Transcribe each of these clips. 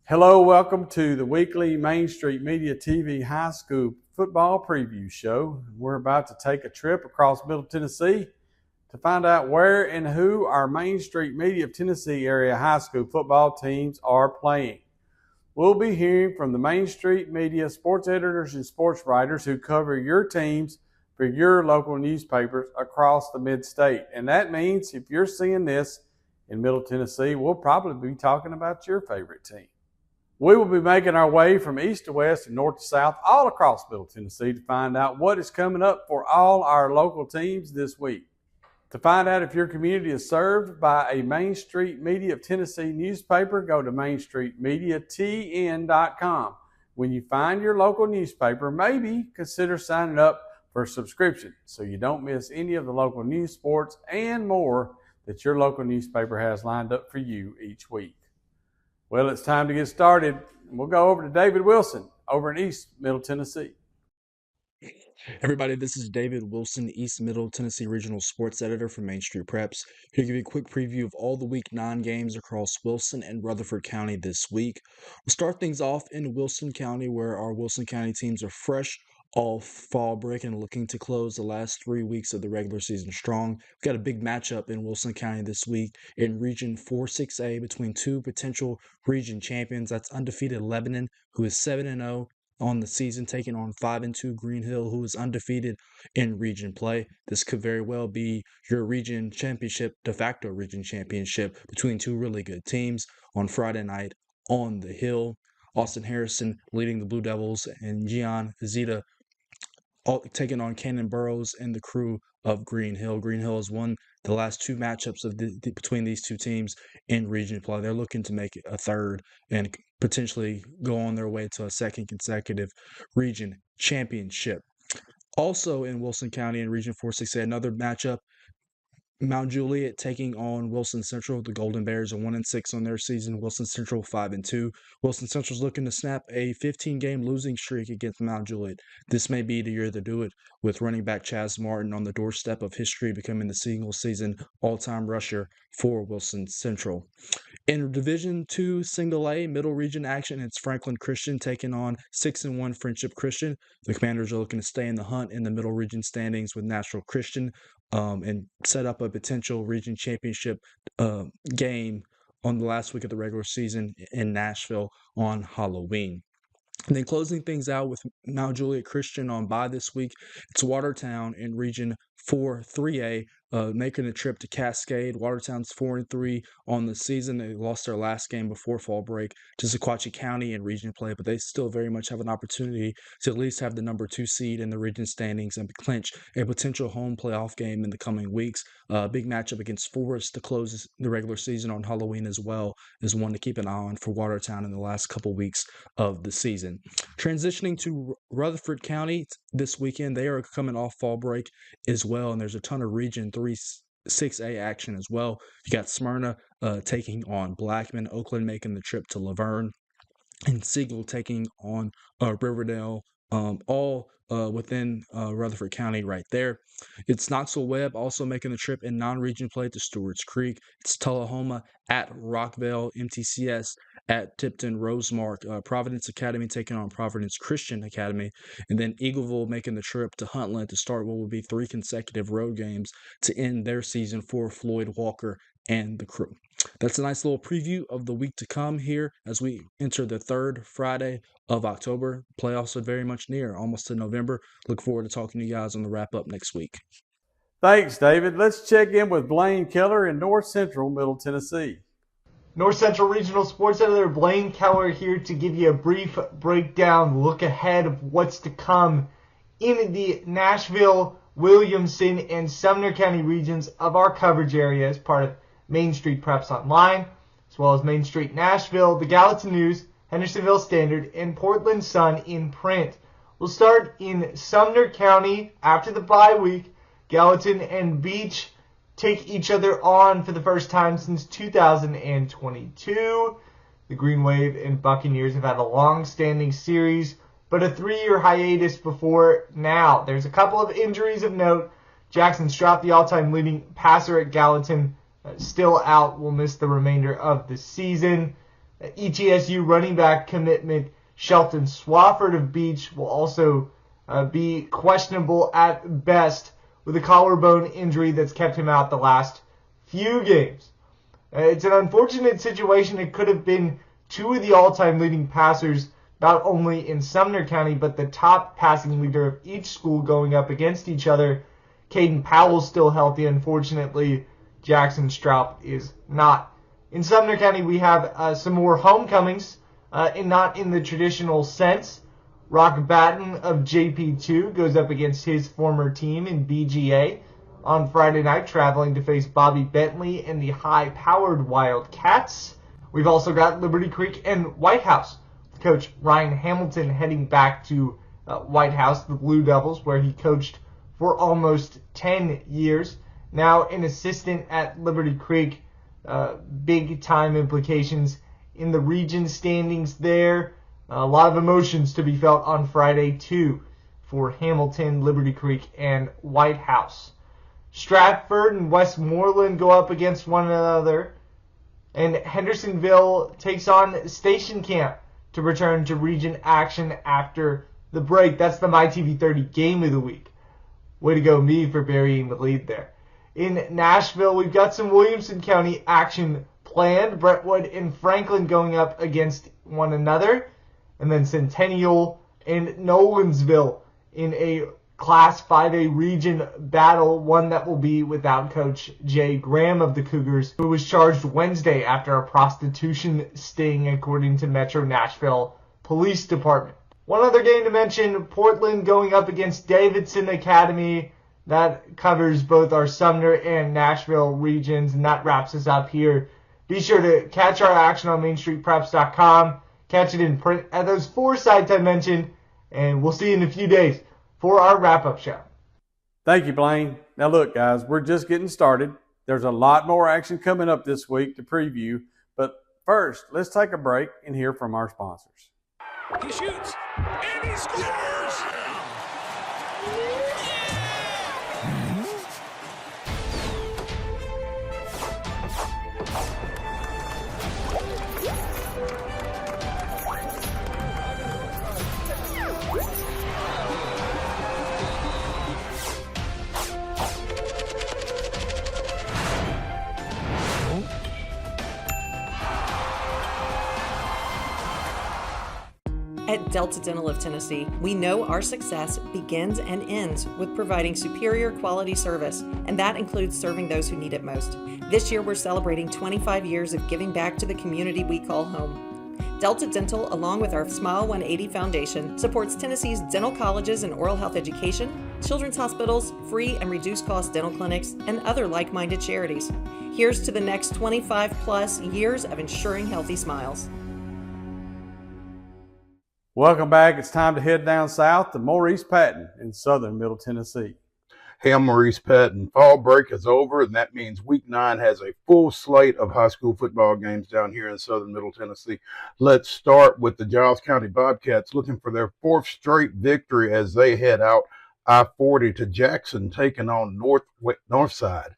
Hello, welcome to the weekly Main Street Media TV High School football preview show. We're about to take a trip across Middle Tennessee to find out where and who our Main Street Media of Tennessee area high school football teams are playing. We'll be hearing from the Main Street Media sports editors and sports writers who cover your teams for your local newspapers across the mid-state. And that means if you're seeing this in Middle Tennessee, we'll probably be talking about your favorite team. We will be making our way from east to west and north to south all across Middle Tennessee to find out what is coming up for all our local teams this week. To find out if your community is served by a Main Street Media of Tennessee newspaper, go to mainstreetmediatn.com. When you find your local newspaper, maybe consider signing up for a subscription so you don't miss any of the local news, sports, and more that your local newspaper has lined up for you each week. Well, it's time to get started. We'll go over to David Wilson over in East Middle Tennessee. Everybody, this is David Wilson, East Middle Tennessee Regional Sports Editor for Main Street Preps. Here to give you a quick preview of all the Week 9 games across Wilson and Rutherford County this week. We'll start things off in Wilson County, where our Wilson County teams are fresh off fall break and looking to close the last 3 weeks of the regular season strong. We've got a big matchup in Wilson County this week in Region 4-6A between two potential region champions. That's undefeated Lebanon, who is 7-0 on the season, taking on 5-2 Green Hill, who is undefeated in region play. This could very well be your region championship, de facto region championship between two really good teams on Friday night on the Hill. Austin Harrison leading the Blue Devils and Gian Zeta taking on Cannon Burrows and the crew of Green Hill. Green Hill has won the last two matchups of between these two teams in region play. They're looking to make it a third and potentially go on their way to a second consecutive region championship. Also in Wilson County in Region 4-6A, another matchup. Mount Juliet taking on Wilson Central. The Golden Bears are 1-6 on their season. Wilson Central 5-2. Wilson Central's looking to snap a 15-game losing streak against Mount Juliet. This may be the year to do it, with running back Chaz Martin on the doorstep of history, becoming the single-season all-time rusher for Wilson Central. In Division II Single A Middle Region action, it's Franklin Christian taking on 6-1 Friendship Christian. The Commanders are looking to stay in the hunt in the Middle Region standings with Natural Christian and set up a potential region championship game on the last week of the regular season in Nashville on Halloween. And then closing things out with Mount Juliet Christian on bye this week, it's Watertown in Region 4-3A, making a trip to Cascade. Watertown's 4-3 on the season. They lost their last game before fall break to Sequatchie County in region play, but they still very much have an opportunity to at least have the number 2 seed in the region standings and clinch a potential home playoff game in the coming weeks. Big matchup against Forest to close the regular season on Halloween as well is one to keep an eye on for Watertown in the last couple weeks of the season. Transitioning to Rutherford County this weekend, they are coming off fall break as well, and there's a ton of Region 3-6A action as well. You got Smyrna taking on Blackman, Oakland making the trip to Laverne, and Siegel taking on Riverdale, all within Rutherford County right there. It's Knoxville Webb also making the trip in non-region play to Stewart's Creek. It's Tullahoma at Rockville, MTCS at Tipton Rosemark, Providence Academy taking on Providence Christian Academy, and then Eagleville making the trip to Huntland to start what will be 3 consecutive road games to end their season for Floyd Walker and the crew. That's a nice little preview of the week to come here as we enter the third Friday of October. Playoffs are very much near, almost to November. Look forward to talking to you guys on the wrap-up next week. Thanks, David. Let's check in with Blaine Kellar in North Central Middle Tennessee. North Central Regional Sports Editor Blaine Kellar here to give you a brief breakdown, look ahead of what's to come in the Nashville, Williamson, and Sumner County regions of our coverage area as part of Main Street Preps Online, as well as Main Street Nashville, the Gallatin News, Hendersonville Standard, and Portland Sun in print. We'll start in Sumner County after the bye week. Gallatin and Beach take each other on for the first time since 2022. The Green Wave and Buccaneers have had a long-standing series, but a 3-year hiatus before now. There's a couple of injuries of note. Jackson Strout, the all-time leading passer at Gallatin, still out, will miss the remainder of the season. ETSU running back commitment Shelton Swafford of Beach will also be questionable at best with a collarbone injury that's kept him out the last few games. It's an unfortunate situation. It could have been two of the all-time leading passers, not only in Sumner County, but the top passing leader of each school going up against each other. Caden Powell's still healthy. Unfortunately, Jackson Stroup is not. In Sumner County, we have some more homecomings, not in the traditional sense. Rock Batten of JP2 goes up against his former team in BGA on Friday night, traveling to face Bobby Bentley and the high-powered Wildcats. We've also got Liberty Creek and White House. Coach Ryan Hamilton heading back to White House, the Blue Devils, where he coached for almost 10 years. Now an assistant at Liberty Creek. Big-time implications in the region standings there. A lot of emotions to be felt on Friday, too, for Hamilton, Liberty Creek, and White House. Stratford and Westmoreland go up against one another, and Hendersonville takes on Station Camp to return to region action after the break. That's the MyTV30 game of the week. Way to go, me, for burying the lead there. In Nashville, we've got some Williamson County action planned. Brentwood and Franklin going up against one another. And then Centennial and Nolensville in a Class 5A region battle, one that will be without Coach Jay Graham of the Cougars, who was charged Wednesday after a prostitution sting, according to Metro Nashville Police Department. One other game to mention, Portland going up against Davidson Academy. That covers both our Sumner and Nashville regions, and that wraps us up here. Be sure to catch our action on MainStreetPreps.com. Catch it in print at those 4 sites I mentioned, and we'll see you in a few days for our wrap-up show. Thank you, Blaine. Now look, guys, we're just getting started. There's a lot more action coming up this week to preview, but first, let's take a break and hear from our sponsors. He shoots, and he scores! At Delta Dental of Tennessee, we know our success begins and ends with providing superior quality service, and that includes serving those who need it most. This year, we're celebrating 25 years of giving back to the community we call home. Delta Dental, along with our Smile 180 Foundation, supports Tennessee's dental colleges and oral health education, children's hospitals, free and reduced cost dental clinics, and other like-minded charities. Here's to the next 25 plus years of ensuring healthy smiles. Welcome back. It's time to head down south to Maurice Patton in southern Middle Tennessee. Hey, I'm Maurice Patton. Fall break is over, and that means Week 9 has a full slate of high school football games down here in southern Middle Tennessee. Let's start with the Giles County Bobcats looking for their 4th straight victory as they head out I-40 to Jackson, taking on Northside.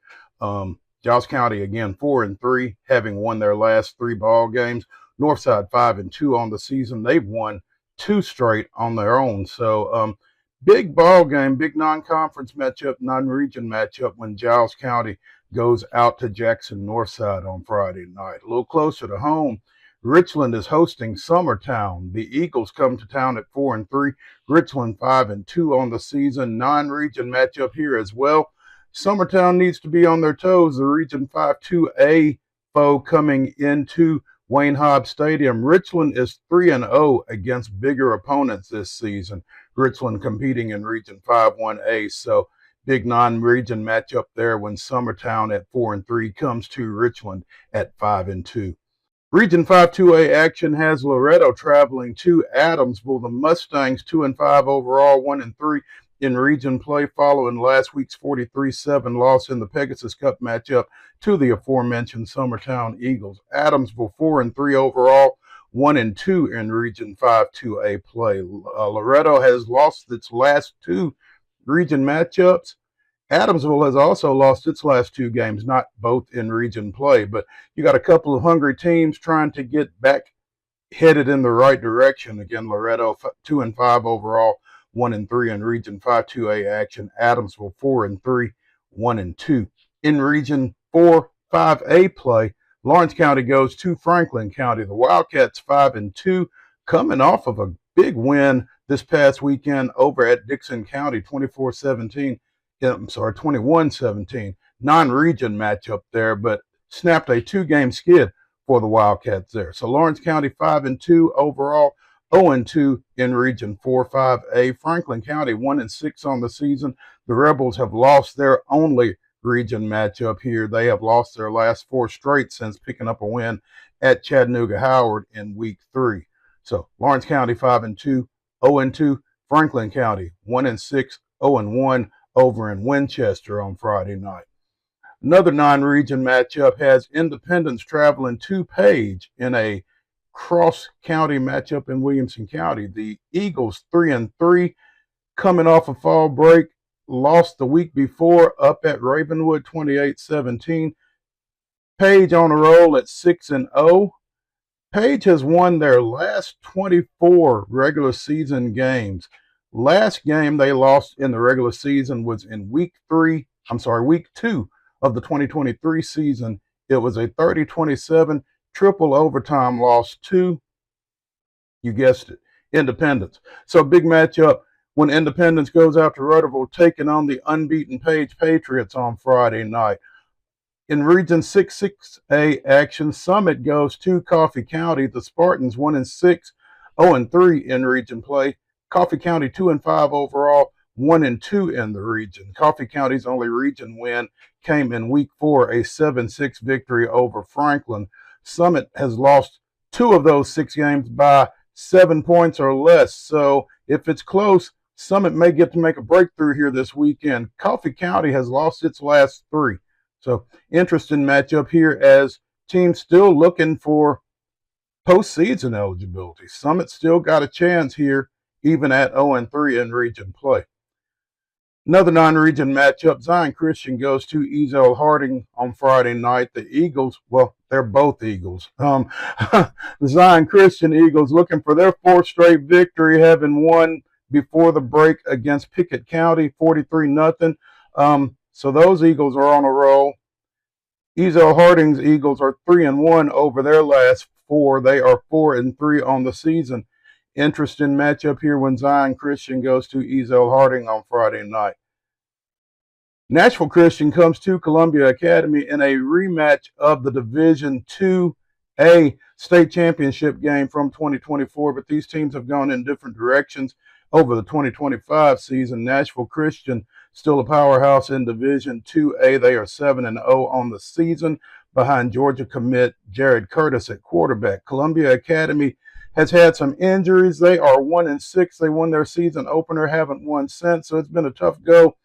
Giles County, again, 4-3, having won their last 3 ball games. Northside 5-2 on the season. They've won 2 straight on their own. So big ball game, big non-conference matchup, non-region matchup when Giles County goes out to Jackson Northside on Friday night. A little closer to home, Richland is hosting Summertown. The Eagles come to town at 4-3. Richland 5-2 on the season. Non-region matchup here as well. Summertown needs to be on their toes. The Region 5-2A foe coming into Wayne Hobbs Stadium. Richland is 3-0 against bigger opponents this season. Richland competing in Region 5-1A, so big non-region matchup there when Summertown at 4-3 comes to Richland at 5-2. Region 5-2A action has Loretto traveling to Adamsville. The Mustangs 2-5 overall, 1-3 in region play following last week's 43-7 loss in the Pegasus Cup matchup to the aforementioned Summertown Eagles. Adamsville 4-3 overall, 1-2 in Region 5-2A play. Loretto has lost its last 2 region matchups. Adamsville has also lost its last 2 games, not both in region play, but you got a couple of hungry teams trying to get back headed in the right direction. Again, Loretto 2-5 overall, 1-3 in Region 5 2A action. Adamsville 4-3, 1-2 in Region 4 5A play. Lawrence County goes to Franklin County. The Wildcats 5-2, coming off of a big win this past weekend over at Dixon County, 21-17. Non-region matchup there, but snapped a 2-game skid for the Wildcats there. So Lawrence County 5-2 overall, 0-2 in Region 4 5A. Franklin County 1-6 on the season. The Rebels have lost their only region matchup here. They have lost their last 4 straight since picking up a win at Chattanooga Howard in Week 3. So Lawrence County 5-2, 0-2. Franklin County 1-6, 0-1 over in Winchester on Friday night. Another non-region matchup has Independence traveling to Page in a cross-county matchup in Williamson County. The Eagles 3-3, coming off a fall break, lost the week before up at Ravenwood 28-17. Page on a roll at 6-0. Page has won their last 24 regular season games. Last game they lost in the regular season was in week 2 of the 2023 season. It was a 30-27 triple overtime loss to, you guessed it, Independence. So big matchup when Independence goes out to Rutherford, taking on the unbeaten Page Patriots on Friday night. In Region 6-6A action, Summit goes to Coffee County. The Spartans 1-6, 0-3 in region play. Coffee County 2-5 overall, 1-2 in the region. Coffee County's only region win came in Week 4, a 7-6 victory over Franklin. Summit has lost 2 of those 6 games by 7 points or less. So if it's close, Summit may get to make a breakthrough here this weekend. Coffee County has lost its last 3. So interesting matchup here as teams still looking for postseason eligibility. Summit still got a chance here, even at 0-3 in region play. Another non-region matchup, Zion Christian goes to Ezel Harding on Friday night. The Eagles, well, they're both Eagles. The Zion Christian Eagles looking for their 4th straight victory, having won before the break against Pickett County, 43-0. So those Eagles are on a roll. Ezel Harding's Eagles are 3-1 over their last 4. They are 4-3 on the season. Interesting matchup here when Zion Christian goes to Ezel Harding on Friday night. Nashville Christian comes to Columbia Academy in a rematch of the Division II-A state championship game from 2024, but these teams have gone in different directions over the 2025 season. Nashville Christian still a powerhouse in Division II-A. They are 7-0 on the season behind Georgia commit Jared Curtis at quarterback. Columbia Academy has had some injuries. They are 1-6. They won their season opener, haven't won since, so it's been a tough go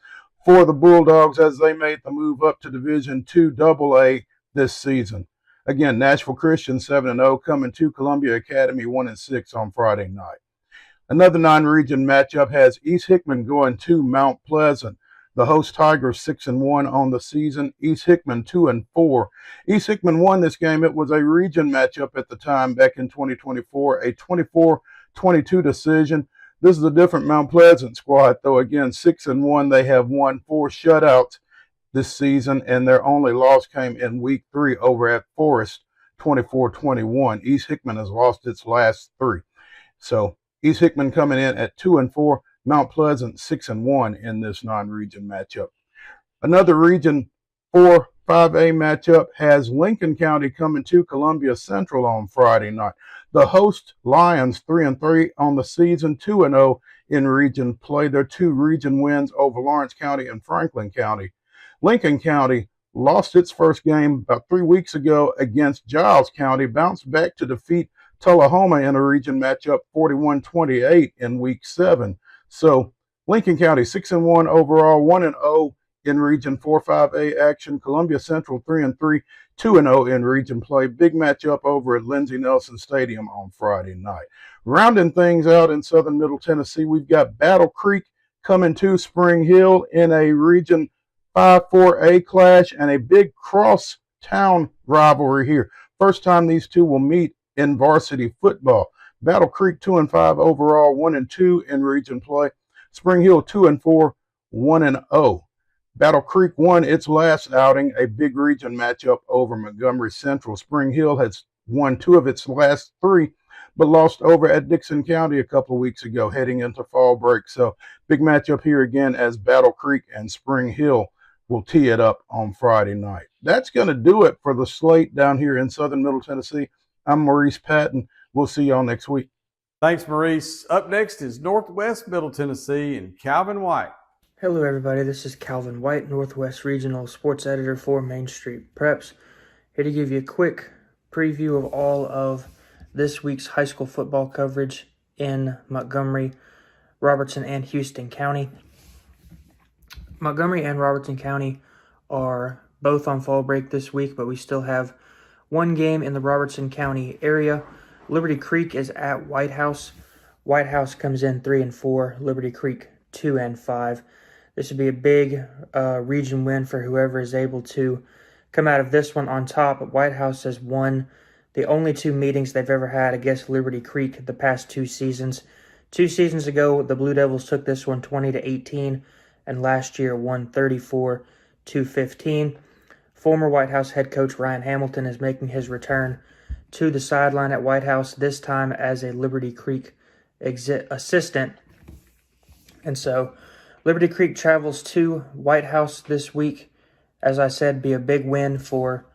for the Bulldogs as they made the move up to Division II AA this season. Again, Nashville Christian 7-0 coming to Columbia Academy 1-6 on Friday night. Another non-region matchup has East Hickman going to Mount Pleasant. The host Tigers 6-1 on the season. East Hickman 2-4. East Hickman won this game. It was a region matchup at the time back in 2024, a 24-22 decision. This is a different Mount Pleasant squad, though. Again, 6-1. They have won 4 shutouts this season, and their only loss came in Week 3 over at Forest, 24-21. East Hickman has lost its last 3. So East Hickman coming in at 2-4. Mount Pleasant 6-1 in this non-region matchup. Another Region 4 5A matchup has Lincoln County coming to Columbia Central on Friday night. The host Lions 3-3 on the season, 2-0 in region play. Their 2 region wins over Lawrence County and Franklin County. Lincoln County lost its first game about 3 weeks ago against Giles County, bounced back to defeat Tullahoma in a region matchup 41-28 in Week 7. So Lincoln County 6-1 overall, 1-0 in Region 4-5A action. Columbia Central 3-3, 2-0 in region play. Big matchup over at Lindsey Nelson Stadium on Friday night. Rounding things out in southern Middle Tennessee, we've got Battle Creek coming to Spring Hill in a Region 5-4A clash and a big cross-town rivalry here. First time these two will meet in varsity football. Battle Creek 2-5 overall, 1-2 in region play. Spring Hill 2-4, 1-0. Battle Creek won its last outing, a big region matchup over Montgomery Central. Spring Hill has won 2 of its last 3, but lost over at Dixon County a couple of weeks ago, heading into fall break. So big matchup here again as Battle Creek and Spring Hill will tee it up on Friday night. That's going to do it for the slate down here in Southern Middle Tennessee. I'm Maurice Patton. We'll see y'all next week. Thanks, Maurice. Up next is Northwest Middle Tennessee and Calvin White. Hello, everybody. This is Calvin White, Northwest Regional Sports Editor for Main Street Preps. Here to give you a quick preview of all of this week's high school football coverage in Montgomery, Robertson, and Houston County. Montgomery and Robertson County are both on fall break this week, but we still have one game in the Robertson County area. Liberty Creek is at White House. White House comes in 3-4, Liberty Creek 2-5. This would be a big region win for whoever is able to come out of this one on top. White House has won the only 2 meetings they've ever had against Liberty Creek the past 2 seasons. 2 seasons ago, the Blue Devils took this one 20-18, and last year won 34-15. Former White House head coach Ryan Hamilton is making his return to the sideline at White House, this time as a Liberty Creek assistant. And so Liberty Creek travels to White House this week. As I said, be a big win for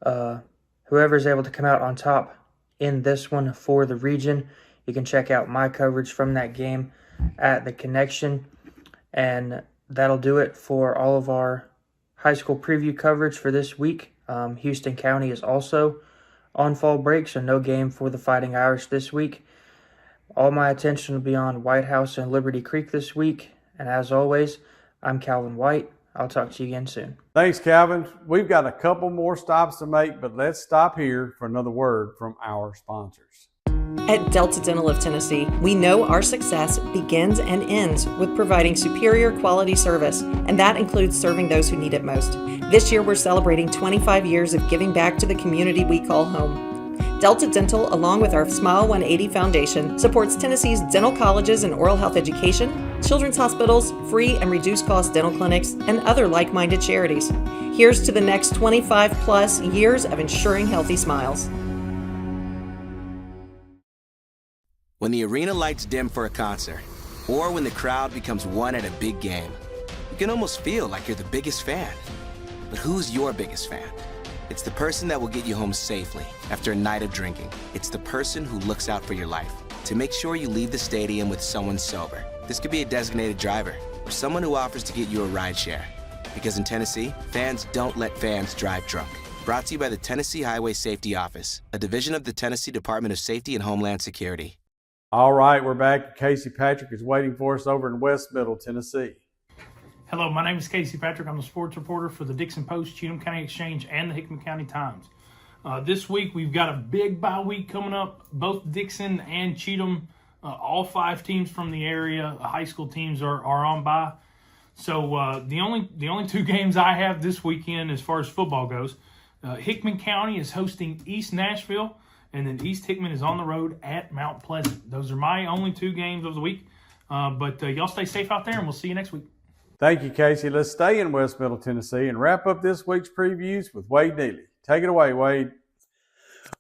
whoever is able to come out on top in this one for the region. You can check out my coverage from that game at The Connection. And that'll do it for all of our high school preview coverage for this week. Houston County is also on fall break, so no game for the Fighting Irish this week. All my attention will be on White House and Liberty Creek this week. And as always, I'm Calvin White. I'll talk to you again soon. Thanks, Calvin. We've got a couple more stops to make, but let's stop here for another word from our sponsors. At Delta Dental of Tennessee, we know our success begins and ends with providing superior quality service, and that includes serving those who need it most. This year, we're celebrating 25 years of giving back to the community we call home. Delta Dental, along with our Smile 180 Foundation, supports Tennessee's dental colleges and oral health education, children's hospitals, free and reduced cost dental clinics, and other like-minded charities. Here's to the next 25 plus years of ensuring healthy smiles. When the arena lights dim for a concert, or when the crowd becomes one at a big game, you can almost feel like you're the biggest fan. But who's your biggest fan? It's the person that will get you home safely after a night of drinking. It's the person who looks out for your life to make sure you leave the stadium with someone sober. This could be a designated driver or someone who offers to get you a ride share. Because in Tennessee, fans don't let fans drive drunk. Brought to you by the Tennessee Highway Safety Office, a division of the Tennessee Department of Safety and Homeland Security. All right, we're back. Casey Patrick is waiting for us over in West Middle Tennessee. Hello, my name is Casey Patrick. I'm the sports reporter for the Dixon Post, Cheatham County Exchange, and the Hickman County Times. This week, we've got a big bye week coming up. Both Dixon and Cheatham, all 5 teams from the area, high school teams, are on bye. So the only 2 games I have this weekend as far as football goes, Hickman County is hosting East Nashville, and then East Hickman is on the road at Mount Pleasant. Those are my only 2 games of the week. But y'all stay safe out there, and we'll see you next week. Thank you, Casey. Let's stay in West Middle Tennessee and wrap up this week's previews with Wade Neely. Take it away, Wade.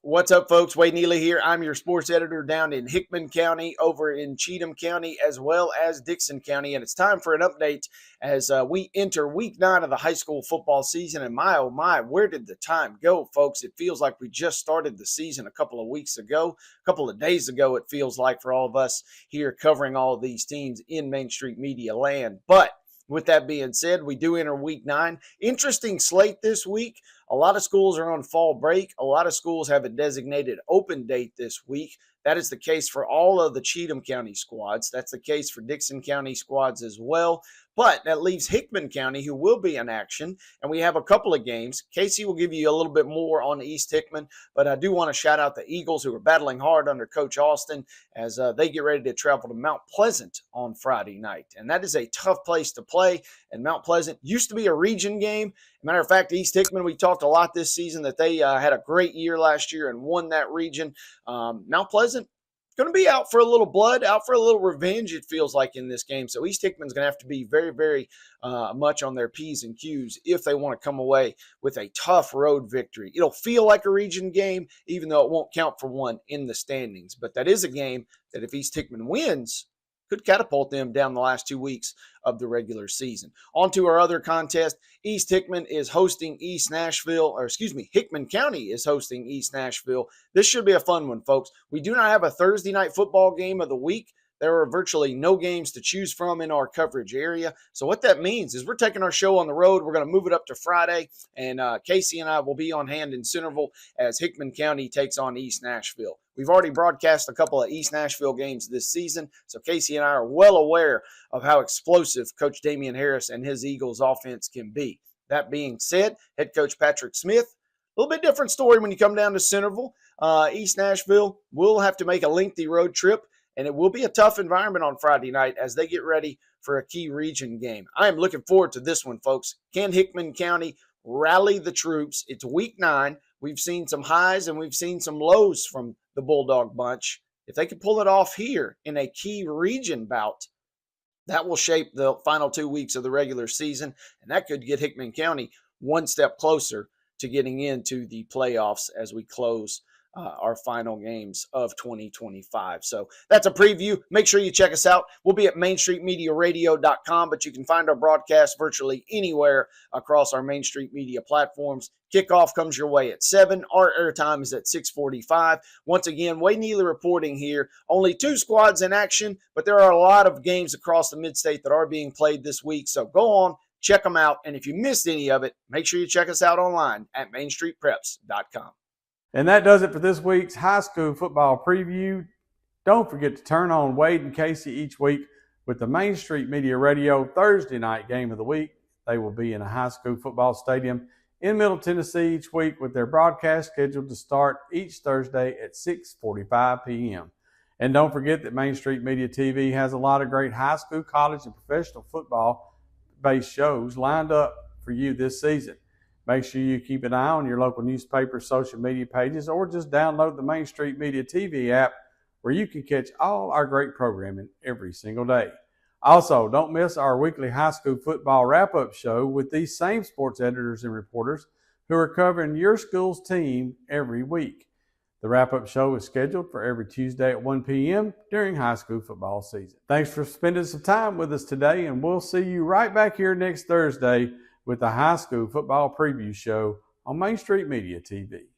What's up, folks? Wade Neely here. I'm your sports editor down in Hickman County, over in Cheatham County, as well as Dixon County. And it's time for an update as we enter week 9 of the high school football season. And my, oh my, where did the time go, folks? It feels like we just started the season a couple of weeks ago, a couple of days ago, it feels like, for all of us here covering all of these teams in Main Street Media land. But with that being said, we do enter week 9. Interesting slate this week. A lot of schools are on fall break. A lot of schools have a designated open date this week. That is the case for all of the Cheatham County squads. That's the case for Dixon County squads as well. But that leaves Hickman County, who will be in action, and we have a couple of games. Casey will give you a little bit more on East Hickman, but I do want to shout out the Eagles, who are battling hard under Coach Austin as they get ready to travel to Mount Pleasant on Friday night. And that is a tough place to play, and Mount Pleasant used to be a region game. Matter of fact, East Hickman, we talked a lot this season that they had a great year last year and won that region. Mount Pleasant going to be out for a little blood, out for a little revenge, it feels like, in this game. So East Hickman's going to have to be very, very much on their P's and Q's if they want to come away with a tough road victory. It'll feel like a region game, even though it won't count for one in the standings. But that is a game that if East Hickman wins, could catapult them down the last 2 weeks of the regular season. On to our other contest. East Hickman is hosting East Nashville, or excuse me, Hickman County is hosting East Nashville. This should be a fun one, folks. We do not have a Thursday night football game of the week. There are virtually no games to choose from in our coverage area. So what that means is we're taking our show on the road. We're going to move it up to Friday, and Casey and I will be on hand in Centerville as Hickman County takes on East Nashville. We've already broadcast a couple of East Nashville games this season, so Casey and I are well aware of how explosive Coach Damian Harris and his Eagles offense can be. That being said, head coach Patrick Smith, a little bit different story when you come down to Centerville. East Nashville will have to make a lengthy road trip, and it will be a tough environment on Friday night as they get ready for a key region game. I am looking forward to this one, folks. Can Hickman County rally the troops? It's week 9. We've seen some highs and we've seen some lows from the Bulldog bunch. If they can pull it off here in a key region bout, that will shape the final 2 weeks of the regular season, and that could get Hickman County one step closer to getting into the playoffs as we close our final games of 2025. So that's a preview. Make sure you check us out. We'll be at mainstreetmediaradio.com, but you can find our broadcast virtually anywhere across our Main Street Media platforms. Kickoff comes your way at 7. Our airtime is at 6:45. Once again, Wade Neely reporting here. Only 2 squads in action, but there are a lot of games across the mid-state that are being played this week. So go on, check them out. And if you missed any of it, make sure you check us out online at mainstreetpreps.com. And that does it for this week's high school football preview. Don't forget to turn on Wade and Casey each week with the Main Street Media Radio Thursday night game of the week. They will be in a high school football stadium in Middle Tennessee each week with their broadcast scheduled to start each Thursday at 6:45 p.m. And don't forget that Main Street Media TV has a lot of great high school, college, and professional football-based shows lined up for you this season. Make sure you keep an eye on your local newspaper, social media pages, or just download the Main Street Media TV app where you can catch all our great programming every single day. Also, don't miss our weekly high school football wrap-up show with these same sports editors and reporters who are covering your school's team every week. The wrap-up show is scheduled for every Tuesday at 1 p.m. during high school football season. Thanks for spending some time with us today, and we'll see you right back here next Thursday with the high school football preview show on Main Street Media TV.